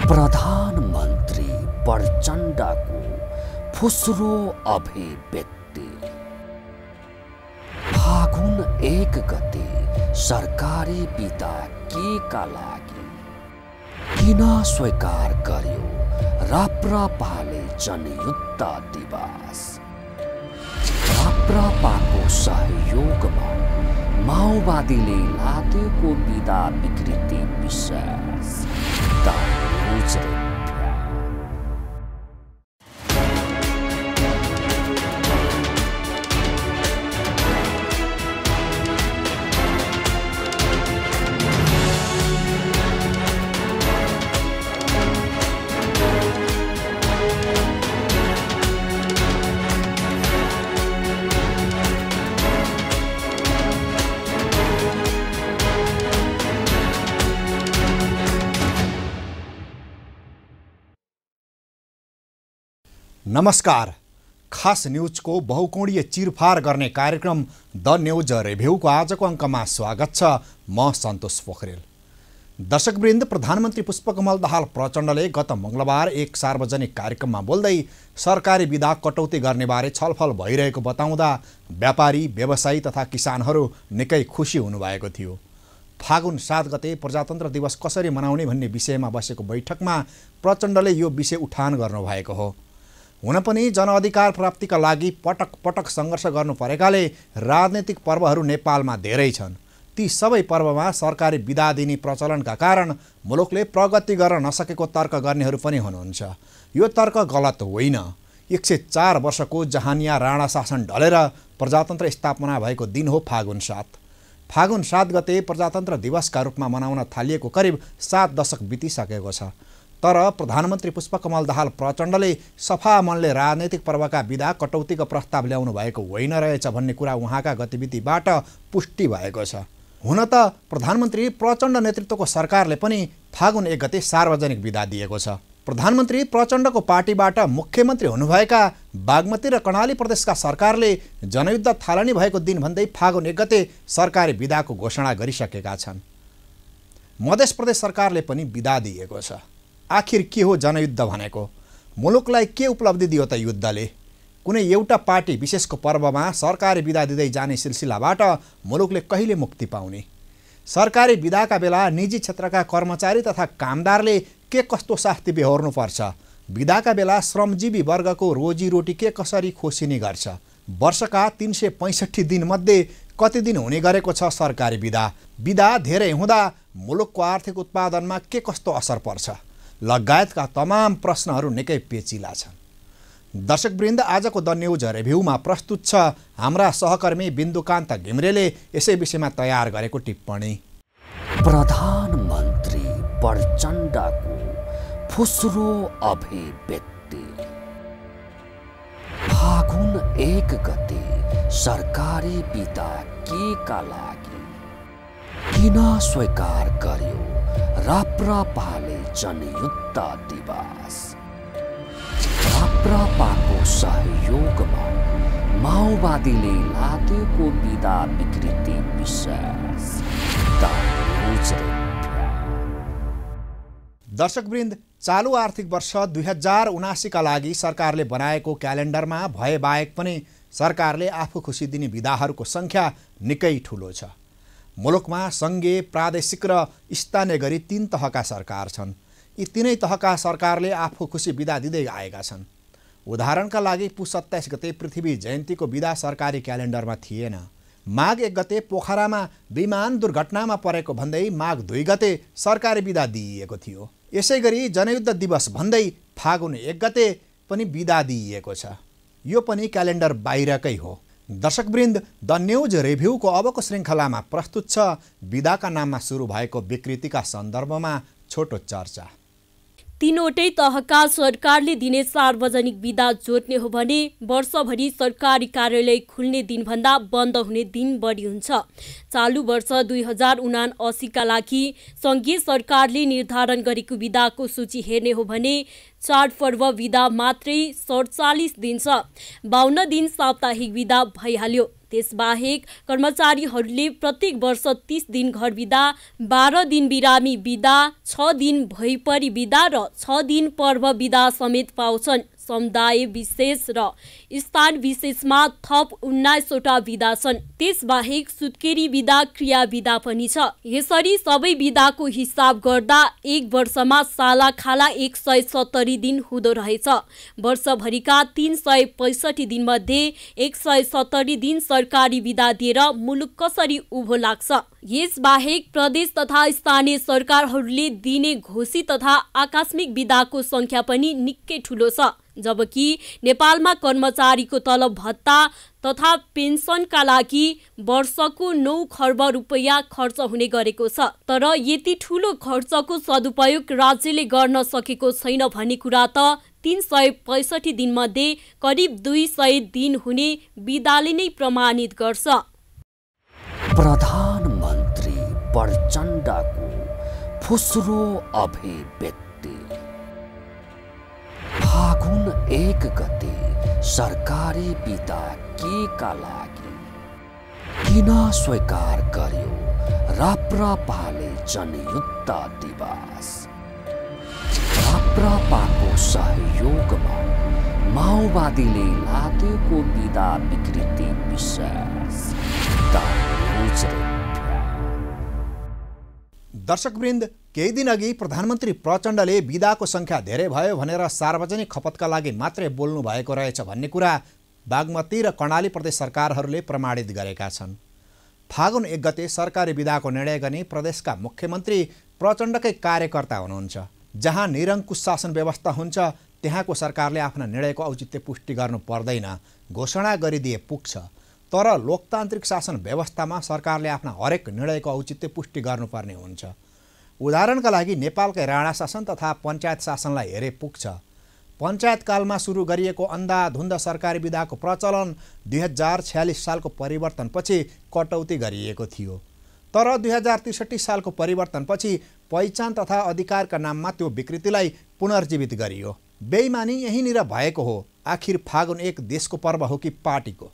प्रधानमन्त्री प्रचण्डको फुस्रो अभिव्यक्ति। फागुन 1 गते सरकारी बिदा केका लागि किन स्वीकार गर्यो राप्रपाले जनयुद्ध दिवस। राप्रपाको सहयोगमा माओवादीले लादेको बिदा विकृति विशेष नमस्कार। खास न्यूजको बहुकोणीय चिरफार गर्ने कार्यक्रम द न्यूज रिभ्यूको आजको अङ्कमा स्वागत छ। म सन्तोष पोखरेल। दर्शकवृन्द, प्रधानमन्त्री पुष्पकमल दाहाल प्रचण्डले गत मङ्गलबार एक सार्वजनिक कार्यक्रममा बोल्दै सरकारी बिदा कटौती गर्नेबारे छलफल भइरहेको बताउँदा व्यापारी, व्यवसायी तथा किसानहरू निकै खुसी हुनुभएको थियो। फागुन 7 गते प्रजातन्त्र दिवस कसरी मनाउने भन्ने विषयमा बसेको बैठकमा प्रचण्डले यो विषय उठान गर्नुभएको हो। हुन पनि जनअधिकार प्राप्तिका लागि पटक पटक सङ्घर्ष गर्नु परेकाले राजनैतिक पर्वहरू नेपालमा धेरै छन्। ती सबै पर्वमा सरकारी बिदा दिने प्रचलनका कारण मुलुकले प्रगति गर्न नसकेको तर्क गर्नेहरू पनि हुनुहुन्छ। यो तर्क गलत होइन। 104 वर्षको जहानिया राणा शासन ढलेर प्रजातन्त्र स्थापना भएको दिन हो फागुन 7। फागुन 7 गते प्रजातन्त्र दिवसका रूपमा मनाउन थालिएको करिब 7 दशक बितिसकेको छ। तर प्रधानमन्त्री पुष्पकमल दाहाल प्रचण्डले सफा मनले राजनैतिक पर्वका बिदा कटौतीको प्रस्ताव ल्याउनु भएको होइन रहेछ भन्ने कुरा उहाँका गतिविधिबाट पुष्टि भएको छ। हुन त प्रधानमन्त्री प्रचण्ड नेतृत्वको सरकारले पनि फागुन 1 गते सार्वजनिक बिदा दिएको छ। प्रधानमन्त्री प्रचण्डको पार्टीबाट मुख्यमन्त्री हुनुभएका बागमती र कर्णाली प्रदेशका सरकारले जनयुद्ध थालनी भएको दिन भन्दै फागुन 1 गते सरकारी बिदाको घोषणा गरिसकेका छन्। मध्य प्रदेश सरकारले पनि बिदा दिएको छ। आखिर के हो जनयुद्ध भनेको? मुलुकलाई के उपलब्धि दियो त युद्धले? कुनै एउटा पार्टी विशेषको पर्वमा सरकारी बिदा दिँदै जाने सिलसिलाबाट मुलुकले कहिले मुक्ति पाउने? सरकारी बिदाका बेला निजी क्षेत्रका कर्मचारी तथा कामदारले के कस्तो शास्ति बेहोर्नुपर्छ? बिदाका बेला श्रमजीवी वर्गको रोजीरोटी के कसरी खोसिने गर्छ? वर्षका 365 दिनमध्ये कति दिन हुने गरेको छ सरकारी बिदा? बिदा धेरै हुँदा मुलुकको आर्थिक उत्पादनमा के कस्तो असर पर्छ? लगायतका तमाम प्रश्नहरू निकै पेचिला छन्। दर्शकवृन्द, आजको द न्यूज रिभ्यूमा प्रस्तुत छ हाम्रा सहकर्मी बिन्दुकान्त घिम्रेले यसै विषयमा तयार गरेको टिप्पणी। प्रधानमन्त्री प्रचण्डको फुस्रो अभिव्यक्ति। फागुन 1 गते सरकारी बिदा केका लागि किन स्वीकार गर्यो राप्रपाले जनयुद्ध दिवस। राप्रपाको सहयोगमा माओवादीले लादेको बिदा विकृति विशेष। दर्शकवृन्द, चालु आर्थिक वर्ष 2079 का लागि सरकारले बनाएको क्यालेन्डरमा भए बाहेक पनि सरकारले आफू खुसी दिने बिदाहरूको सङ्ख्या निकै ठुलो छ। मुलुकमा सङ्घीय, प्रादेशिक र स्थानीय गरी 3 तहका सरकार छन्। यी 3 तहका सरकारले आफू खुसी बिदा दिँदै आएका छन्। उदाहरणका लागि पुस 27 गते पृथ्वी जयन्तीको बिदा सरकारी क्यालेन्डरमा थिएन। माघ 1 गते पोखरामा विमान दुर्घटनामा परेको भन्दै माघ 2 गते सरकारी बिदा दिइएको थियो। यसै गरी जनयुद्ध दिवस भन्दै फागुन 1 गते पनि बिदा दिइएको छ। यो पनि क्यालेन्डर बाहिरकै हो। दर्शकवृन्द, द न्यूज रिभ्यूको अबको श्रृङ्खलामा प्रस्तुत छ बिदाका नाममा सुरु भएको विकृतिका सन्दर्भमा छोटो चर्चा। तीनवटै तहका सरकारले दिने सार्वजनिक बिदा जोड्ने हो भने वर्षभरि सरकारी कार्यालय खुल्ने दिनभन्दा बन्द हुने दिन बढी हुन्छ। चालु वर्ष 2079 का लागि सङ्घीय सरकारले निर्धारण गरेको बिदाको सूची हेर्ने हो भने चाडपर्व बिदा मात्रै 47 दिन छ। 52 दिन साप्ताहिक बिदा भइहाल्यो। त्यसबाहेक कर्मचारीहरूले प्रत्येक वर्ष 30 दिन घर बिदा, 12 दिन बिरामी बिदा, 6 दिन भैपरी बिदा र 6 दिन पर्व बिदा समेत पाउँछन्। समुदाय विशेष र स्थान विशेषमा थप 19वटा बिदा छन्। त्यसबाहेक सुत्केरी बिदा, क्रिया बिदा पनि छ। यसरी सबै बिदाको हिसाब गर्दा एक वर्षमा सालाखाला 170 दिन हुँदो रहेछ। वर्षभरिका 365 दिनमध्ये 170 दिन सरकारी बिदा दिएर मुलुक कसरी उभो लाग्छ? यसबाहेक प्रदेश तथा स्थानीय सरकारहरूले दिने घोषित तथा आकस्मिक बिदाको सङ्ख्या पनि निकै ठुलो छ। जबकि नेपालमा कर्मचारीको तलब भत्ता तथा पेन्सनका लागि वर्षको 9 खर्ब रुपैयाँ खर्च हुने गरेको छ। तर यति ठुलो खर्चको सदुपयोग राज्यले गर्न सकेको छैन भन्ने कुरा त 365 दिनमध्ये करिब 200 दिन हुने बिदाले नै प्रमाणित गर्छ। प्रधानमन्त्री प्रचण्डको फुस्रो अभिव्यक्ति। फागुन 1 गते सरकारी बिदा केका लागि किन स्वीकार गर्यो राप्रपाले जनयुद्ध दिवस? राप्रपाको सहयोगमा माओवादीले लादेको बिदा विकृति विशेष। दर्शकवृन्द, केही दिन अघि प्रधानमन्त्री प्रचण्डले बिदाको सङ्ख्या धेरै भयो भनेर सार्वजनिक खपतका लागि मात्रै बोल्नु भएको रहेछ भन्ने कुरा बागमती र कर्णाली प्रदेश सरकारहरूले प्रमाणित गरेका छन्। फागुन 1 गते सरकारी बिदाको निर्णय गर्ने प्रदेशका मुख्यमन्त्री प्रचण्डकै कार्यकर्ता हुनुहुन्छ। जहाँ निरङ्कुश शासन व्यवस्था हुन्छ त्यहाँको सरकारले आफ्ना निर्णयको औचित्य पुष्टि गर्नु पर्दैन, घोषणा गरिदिए पुग्छ। तर लोकतान्त्रिक शासन व्यवस्थामा सरकारले आफ्ना हरेक निर्णयको औचित्य पुष्टि गर्नुपर्ने हुन्छ। उदाहरणका लागि नेपालकै राणा शासन तथा पञ्चायत शासनलाई हेरे पुग्छ। पञ्चायत कालमा सुरु गरिएको अन्धाधुन्ध सरकारी बिदाको प्रचलन 2046 सालको परिवर्तनपछि कटौती गरिएको थियो। तर 2063 सालको परिवर्तनपछि पहिचान तथा अधिकारका नाममा त्यो विकृतिलाई पुनर्जीवित गरियो। बेइमानी यहीँनिर भएको हो। आखिर फागुन 1 देशको पर्व हो कि पार्टीको?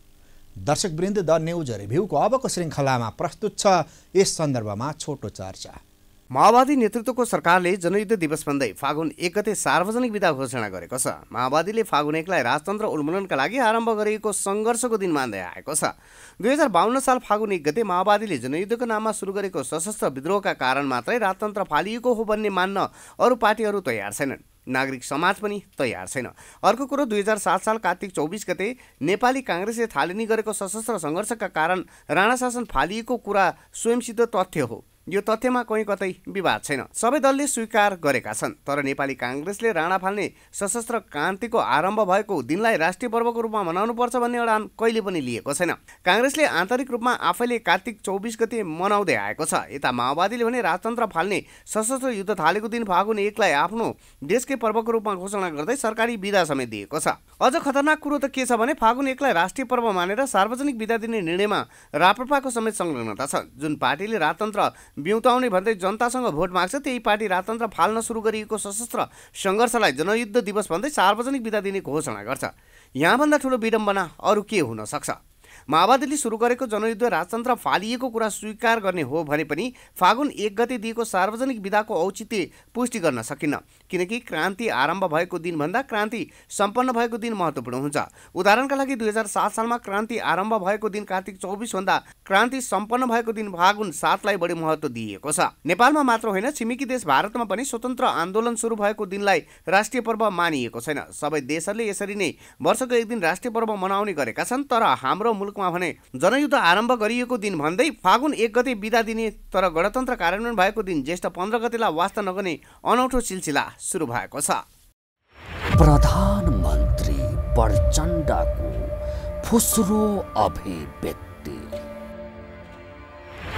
दर्शकवृन्द, द न्युज रिभ्यूको अबको श्रृङ्खलामा प्रस्तुत छ यस सन्दर्भमा छोटो चर्चा। माओवादी नेतृत्वको सरकारले जनयुद्ध दिवस भन्दै फागुन 1 गते सार्वजनिक बिदा घोषणा गरेको छ। माओवादीले फागुन 1 लाई राजतन्त्र उन्मूलनका लागि आरम्भ गरिएको सङ्घर्षको दिन मान्दै आएको छ। 2052 साल फागुन 1 गते माओवादीले जनयुद्धको नाममा सुरु गरेको सशस्त्र विद्रोहका कारण मात्रै राजतन्त्र फालिएको हो भन्ने मान्न अरू पार्टीहरू तयार छैनन्। नागरिक समाज पनि तयार छैन। अर्को कुरो, 2007 साल कार्तिक 24 गते नेपाली काङ्ग्रेसले थालनी गरेको सशस्त्र सङ्घर्षका कारण राणा शासन फालिएको कुरा स्वयंसिद्ध तथ्य हो। यो तथ्यमा कहीँ कतै विवाद छैन। सबै दलले स्वीकार गरेका छन्। तर नेपाली काङ्ग्रेसले राणा फाल्ने सशस्त्र क्रान्तिको आरम्भ भएको दिनलाई राष्ट्रिय पर्वको रूपमा मनाउनुपर्छ भन्ने अडान कहिले पनि लिएको छैन। काङ्ग्रेसले आन्तरिक रूपमा आफैले कार्तिक 24 गते मनाउँदै आएको छ। यता माओवादीले भने राजतन्त्र फाल्ने सशस्त्र युद्ध थालेको दिन फागुन 1 लाई आफ्नो देशकै पर्वको रूपमा घोषणा गर्दै सरकारी बिदा समेत दिएको छ। अझ खतरनाक कुरो त के छ भने फागुन 1 लाई राष्ट्रिय पर्व मानेर सार्वजनिक बिदा दिने निर्णयमा राप्रपाको समेत संलग्नता छ। जुन पार्टीले राजतन्त्र बिउताउने भन्दै जनतासँग भोट माग्छ त्यही पार्टी राजतन्त्र फाल्न सुरु गरिएको सशस्त्र सङ्घर्षलाई जनयुद्ध दिवस भन्दै सार्वजनिक बिदा दिने घोषणा गर्छ। यहाँभन्दा ठुलो विडम्बना अरू के हुन सक्छ? माओवादीले सुरु गरेको जनयुद्ध राजतन्त्र फालिएको कुरा स्वीकार गर्ने हो भने पनि फागुन 1 गते दिएको सार्वजनिक बिदाको औचित्य पुष्टि गर्न सकिन्न। किनकि क्रान्ति आरम्भ भएको दिनभन्दा क्रान्ति सम्पन्न भएको दिन महत्त्वपूर्ण हुन्छ। उदाहरणका लागि 2007 सालमा क्रान्ति आरम्भ भएको दिन कार्तिक 24 भन्दा क्रान्ति सम्पन्न भएको दिन फागुन 7 लाई बढी महत्त्व दिइएको छ। नेपालमा मात्र होइन, छिमेकी देश भारतमा पनि स्वतन्त्र आन्दोलन सुरु भएको दिनलाई राष्ट्रिय पर्व मानिएको छैन। सबै देशहरूले यसरी नै वर्षको एक दिन राष्ट्रिय पर्व मनाउने गरेका छन्। तर हाम्रो मुलुकमा भने जनयुद्ध आरम्भ गरिएको दिन भन्दै फागुन 1 गते बिदा दिने तर गणतन्त्र कार्यान्वयन भएको दिन ज्येष्ठ 15 गतेलाई वास्ता नगर्ने अनौठो सिलसिला सुरु भएको छ। प्रधानमन्त्री प्रचण्डको फुस्रो अभिव्यक्ति।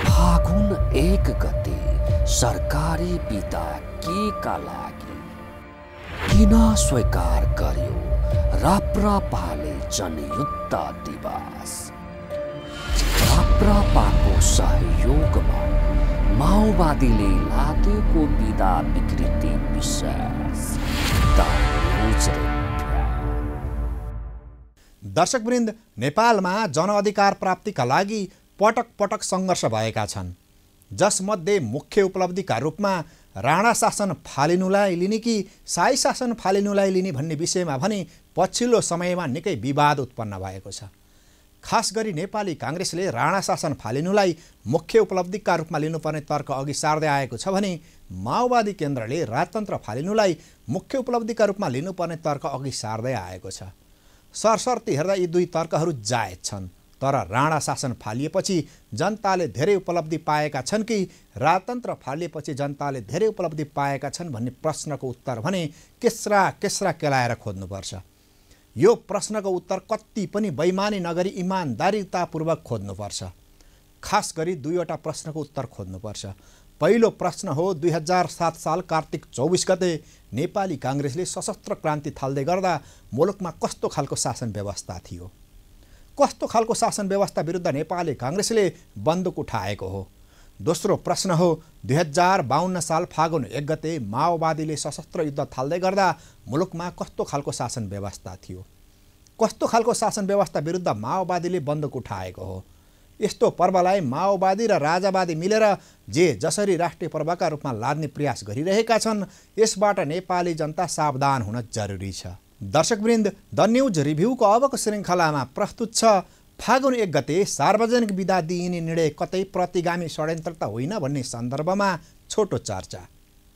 फागुन 1 गते सरकारी बिदा केका लागि किन स्वीकार गर्यो राप्रपाले जनयुद्ध दिवस? राप्रपाको सहयोगमा माओवादीले लादेको बिदा विकृति विशेष। दर्शकवृन्द, नेपालमा जनअधिकार प्राप्तिका लागि पटक पटक सङ्घर्ष भएका छन्, जसमध्ये मुख्य उपलब्धिका रूपमा राणा शासन फालिनुलाई लिने कि शाही शासन फालिनुलाई लिने भन्ने विषयमा भने पछिल्लो समयमा निकै विवाद उत्पन्न भएको छ। खास गरी नेपाली काङ्ग्रेसले राणा शासन फालिनुलाई मुख्य उपलब्धिका रूपमा लिनुपर्ने तर्क अघि सार्दै आएको छ भने माओवादी केन्द्रले राजतन्त्र फालिनुलाई मुख्य उपलब्धिका रूपमा लिनुपर्ने तर्क अघि सार्दै आएको छ। सरसर्ती हेर्दा यी दुई तर्कहरू जायज छन्, तर राणा शासन फालिएपछि जनताले धेरै उपलब्धि पाएका छन् कि राजतन्त्र फालिएपछि जनताले धेरै उपलब्धि पाएका छन् भन्ने प्रश्नको उत्तर भने केस्रा केस्रा केलाएर खोज्नुपर्छ। यो प्रश्नको उत्तर कति पनि बैमानी नगरी इमान्दारितापूर्वक खोज्नुपर्छ। खास गरी दुईवटा प्रश्नको उत्तर खोज्नुपर्छ। पहिलो प्रश्न हो, 2007 साल कार्तिक 24 गते नेपाली काङ्ग्रेसले सशस्त्र क्रान्ति थाल्दै गर्दा मुलुकमा कस्तो खालको शासन व्यवस्था थियो? कस्तो खालको शासन व्यवस्था विरुद्ध नेपाली काङ्ग्रेसले बन्दुक उठाएको हो? दोस्रो प्रश्न हो, 2052 साल फागुन 1 गते माओवादीले सशस्त्र युद्ध थाल्दै गर्दा मुलुकमा कस्तो खालको शासन व्यवस्था थियो? कस्तो खालको शासन व्यवस्था विरुद्ध माओवादीले बन्दुक उठाएको हो? यस्तो पर्वलाई माओवादी र राजावादी मिलेर जे जसरी राष्ट्रिय पर्वका रूपमा लाद्ने प्रयास गरिरहेका छन्, यसबाट नेपाली जनता सावधान हुन जरुरी छ। दर्शकवृन्द, द न्युज रिभ्यूको अबको श्रृङ्खलामा प्रस्तुत छ फागुन 1 गते सार्वजनिक बिदा दिइने निर्णय कतै प्रतिगामी षड्यन्त्र त होइन भन्ने सन्दर्भमा छोटो चर्चा।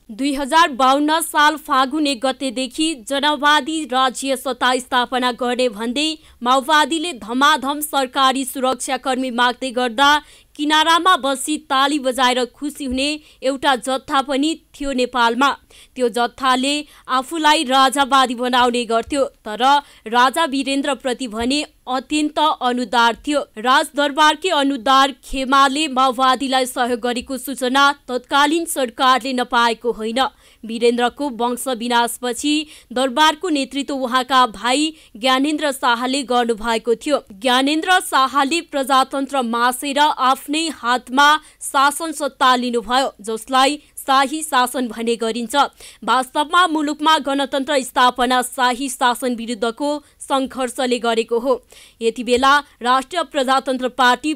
2052 साल फागुन 1 गतेदेखि जनवादी राज्य सत्ता स्थापना गर्ने भन्दै माओवादीले धमाधम सरकारी सुरक्षाकर्मी माग्दै गर्दा किनारामा बसी ताली बजाएर खुसी हुने एउटा जत्था पनि थियो नेपालमा। त्यो जत्थाले आफूलाई राजावादी बनाउने गर्थ्यो, तर राजा वीरेन्द्रप्रति भने अत्यन्त अनुदार थियो। राजदरबारकै अनुदार खेमाले माओवादीलाई सहयोग गरेको सूचना तत्कालीन सरकारले नपाएको होइन। वीरेन्द्रको वंश विनाशपछि दरबारको नेतृत्व उहाँका भाइ ज्ञानेन्द्र शाहले गर्नुभएको थियो। ज्ञानेन्द्र शाहले प्रजातन्त्र मासेर आफ्नै हातमा शासन सत्ता लिनुभयो, जसलाई शाही शासन भन्ने गरिन्छ। वास्तवमा मुलुकमा गणतन्त्र स्थापना शाही शासन विरुद्धको सङ्घर्षले गरेको हो। यति बेला राष्ट्रिय प्रजातन्त्र पार्टी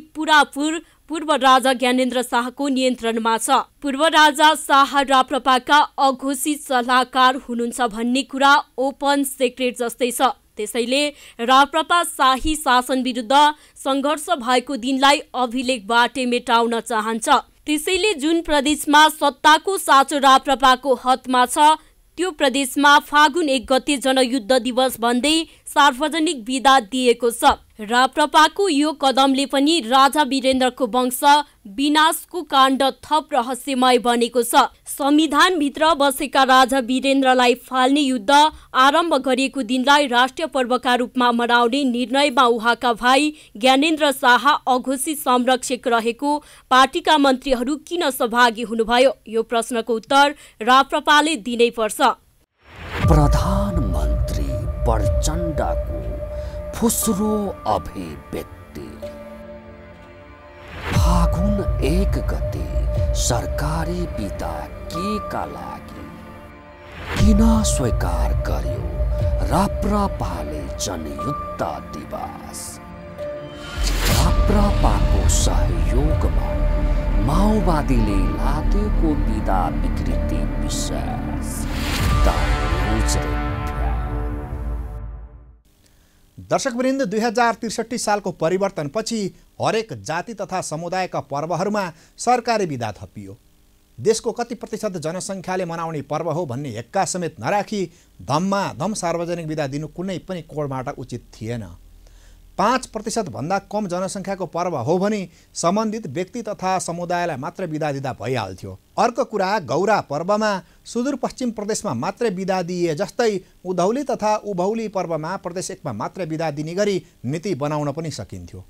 पूर्व राजा ज्ञानेन्द्र शाहको नियन्त्रणमा छ। पूर्व राजा शाह राप्रपाका अघोषित सल्लाहकार हुनुहुन्छ भन्ने कुरा ओपन सेक्रेट जस्तै छ। त्यसैले राप्रपा शाही शासन विरुद्ध सङ्घर्ष भएको दिनलाई अभिलेखबाटै मेटाउन चाहन्छ। त्यसैले जुन प्रदेशमा सत्ताको साँचो राप्रपाको हदमा छ, त्यो प्रदेशमा फागुन 1 गते जनयुद्ध दिवस भन्दै सार्वजनिक बिदा दिएको छ। राप्रपाको यो कदमले पनि राजा वीरेन्द्रको वंश विनाशको काण्ड थप रहस्यमय बनेको छ। संविधानभित्र बसेका राजा वीरेन्द्रलाई फाल्ने युद्ध आरम्भ गरिएको दिनलाई राष्ट्रिय पर्वका रूपमा मनाउने निर्णयमा उहाँका भाइ ज्ञानेन्द्र शाह अघोषित संरक्षक रहेको पार्टीका मन्त्रीहरू किन सहभागी हुनुभयो? यो प्रश्नको उत्तर राप्रपाले दिनै पर्छ। प्रधानमन्त्री प्रचण्डको फुस्रो अभिव्यक्ति। फागुन 1 गते सरकारी बिदा केका लागि किन स्वीकार गर्यो राप्रपाले जनयुद्ध दिवस? राप्रपाको सहयोगमा माओवादीले लादेको बिदा विकृति विशेष। दर्शकवृन्द, 2063 सालको परिवर्तनपछि हरेक जाति तथा समुदायका पर्वहरूमा सरकारी बिदा थपियो। देशको कति प्रतिशत जनसङ्ख्याले मनाउने पर्व हो भन्ने हेक्का समेत नराखी धममाधम सार्वजनिक बिदा दिनु कुनै पनि कोणबाट उचित थिएन। 5% भन्दा कम जनसङ्ख्याको पर्व हो भने सम्बन्धित व्यक्ति तथा समुदायलाई मात्र बिदा दिँदा भइहाल्थ्यो। अर्को कुरा, गौरा पर्वमा सुदूरपश्चिम प्रदेशमा मात्रै बिदा दिए जस्तै उधौली तथा उभौली पर्वमा प्रदेश 1मा मात्रै बिदा दिने गरी नीति बनाउन पनि सकिन्थ्यो।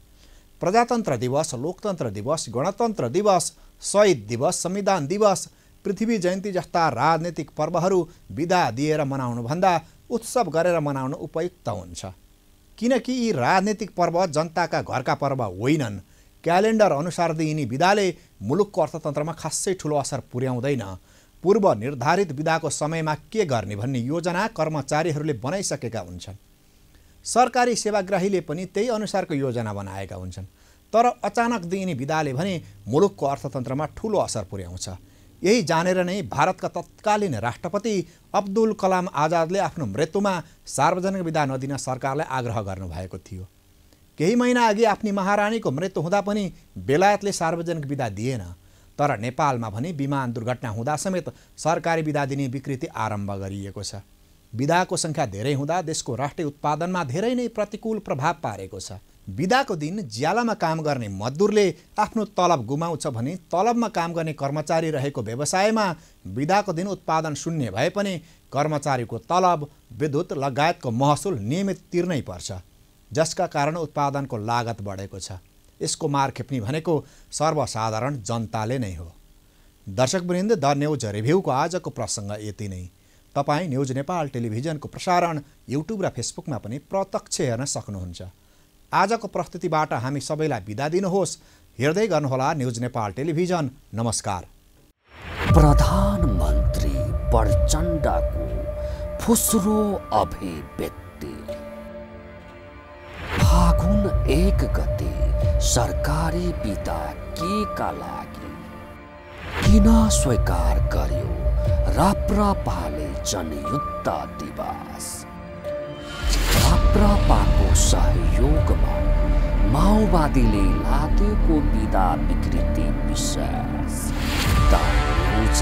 प्रजातन्त्र दिवस, लोकतन्त्र दिवस, गणतन्त्र दिवस, शहीद दिवस, संविधान दिवस, पृथ्वी जयन्ती जस्ता राजनीतिक पर्वहरू बिदा दिएर मनाउनुभन्दा उत्सव गरेर मनाउन उपयुक्त हुन्छ। किनकि यी राजनीतिक पर्व जनताका घरका पर्व होइनन्। क्यालेन्डर अनुसार दिइने बिदाले मुलुकको अर्थतन्त्रमा खासै ठुलो असर पुर्याउँदैन। पूर्व निर्धारित बिदाको समयमा के गर्ने भन्ने योजना कर्मचारीहरूले बनाइसकेका हुन्छन्। सरकारी सेवाग्राहीले पनि त्यही अनुसारको योजना बनाएका हुन्छन्। तर अचानक दिइने बिदाले भने मुलुकको अर्थतन्त्रमा ठूलो असर पुर्याउँछ। यही जानेर नै भारतका तत्कालीन राष्ट्रपति अब्दुल कलाम आजादले आफ्नो मृत्युमा सार्वजनिक बिदा नदिन सरकारलाई आग्रह गर्नुभएको थियो। केही महिना अघि आफ्नी महारानीको मृत्यु हुँदा पनि बेलायतले सार्वजनिक बिदा दिएन। तर नेपालमा भने विमान दुर्घटना हुँदा समेत सरकारी बिदा दिने विकृति आरम्भ गरिएको छ। बिदाको सङ्ख्या धेरै हुँदा देशको राष्ट्रिय उत्पादनमा धेरै नै प्रतिकूल प्रभाव पारेको छ। बिदाको दिन ज्यालामा काम गर्ने मजदुरले आफ्नो तलब गुमाउँछ भने तलबमा काम गर्ने कर्मचारी रहेको व्यवसायमा बिदाको दिन उत्पादन शून्य भए पनि कर्मचारीको तलब, विद्युत लगायतको महसुल नियमित तिर्नै पर्छ, जसका कारण उत्पादनको लागत बढेको छ। यसको मार खेप्ने भनेको सर्वसाधारण जनताले नै हो। दर्शकवृन्द, द न्युज रिभ्यूको आजको प्रसङ्ग यति नै। तपाईँ न्युज नेपाल टेलिभिजनको प्रसारण युट्युब र फेसबुकमा पनि प्रत्यक्ष हेर्न सक्नुहुन्छ। आजको प्रस्तुतिबाट हामी सबैलाई बिदा दिनुहोस्। हेर्दै गर्नुहोला न्युज नेपाल टेलिभिजन। नमस्कार। प्रधानमन्त्री प्रचण्डको फुस्रो अभिव्यक्ति। फागुन 1 गते सरकारी बिदा केका लागि किन स्वीकार गर्यो राप्रपाले जनयुद्ध दिवस? राप्रपाको सहयोगमा माओवादीले लादेको बिदा विकृति विशेष। The news